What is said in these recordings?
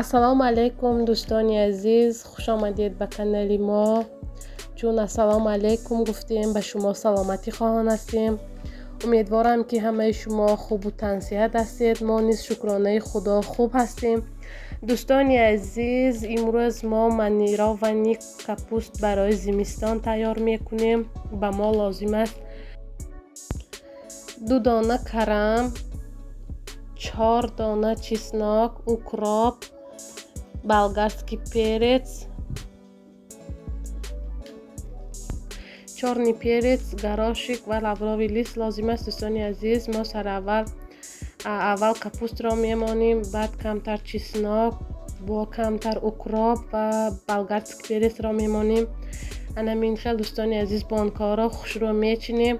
assalomu alaykum do'stoni aziz, xush omadید به کانال ما. چون assalomu alaykum گفتیم به شما سلامتی خواهان هستیم. امیدوارم که همه شما خوب و تنصیحت هستید. ما نیز شکرانه خدا خوب هستیم. دوستانی عزیز، امروز ما منیرا و نیک کپوست برای زمستان تیار میکنیم. به ما لازم است 2 دانه کرم، 4 دانه چسناک، укроп، болгарский перец, черный перец, горошек و лавровый лист لازم است. دوستان عزیز، ما سر اول کپوست را میمانیم، بعد کمتر چسناک با کمتر укроп و болгарский перец را میمانیم. همین خیلی دوستان عزیز بانکا را خوش رو میچینیم.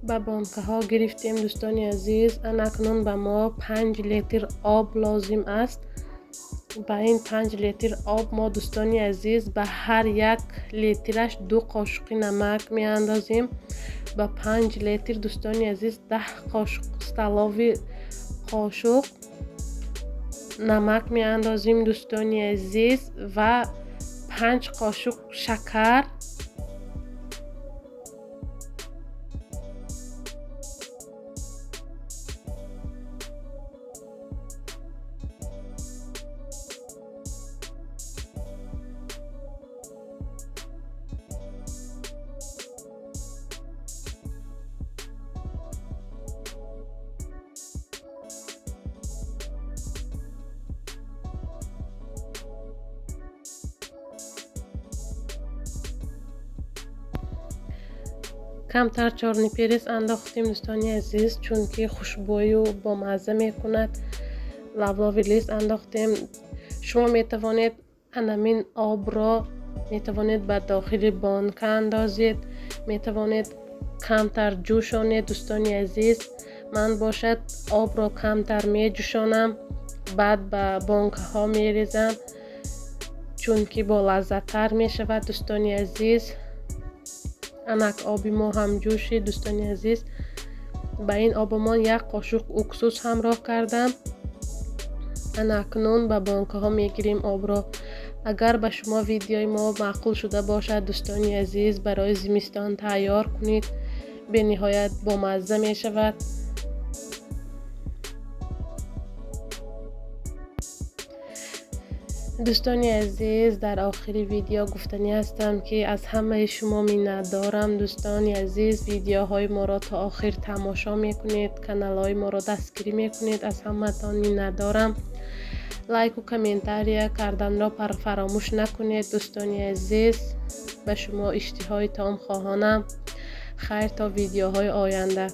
با بانکه ها گرفتیم دوستان عزیز. اکنون به ما 5 لیتر آب لازم است. با این 5 لیتر آب ما دوستان عزیز به هر یک لیترش 2 قاشق نمک می اندازیم. با 5 لیتر دوستان عزیز 10 قاشق استالوی قاشق نمک می اندازیم دوستان عزیز و 5 قاشق شکر. کمتر چارنی پرس انداختیم دوستان عزیز چون که خوشبوی و با مزه میکند. لولاوی لیست انداختیم. شما میتوانید همین آب را میتوانید به داخل بانک اندازید، میتوانید کمتر جوشانید دوستان عزیز. من باشد آب را کمتر می جوشانم، بعد به بانک ها میریزم چون که با لذت تر می شود دوستان عزیز. انک آبی ما هم جوشید دوستان عزیز. با این آب ما 1 قاشق اکسوس همراه کردم. اکنون به بانکه ها میگیریم آب را. اگر به شما ویدیوی ما معقول شده باشد دوستان عزیز، برای زمستان تیار کنید، به نهایت با مزه می شود. دوستان عزیز، در آخر ویدیو گفتنی هستم که از همه شما منت دارم. دوستان عزیز، ویدیوهای ما را تا آخر تماشا میکنید، کانال های ما را دستگیری میکنید. از همه تان منت دارم. لایک و کامنتاری کردن را فراموش نکنید دوستان عزیز. به شما اشتهای تام خواهانم. خیر تا ویدیوهای آینده.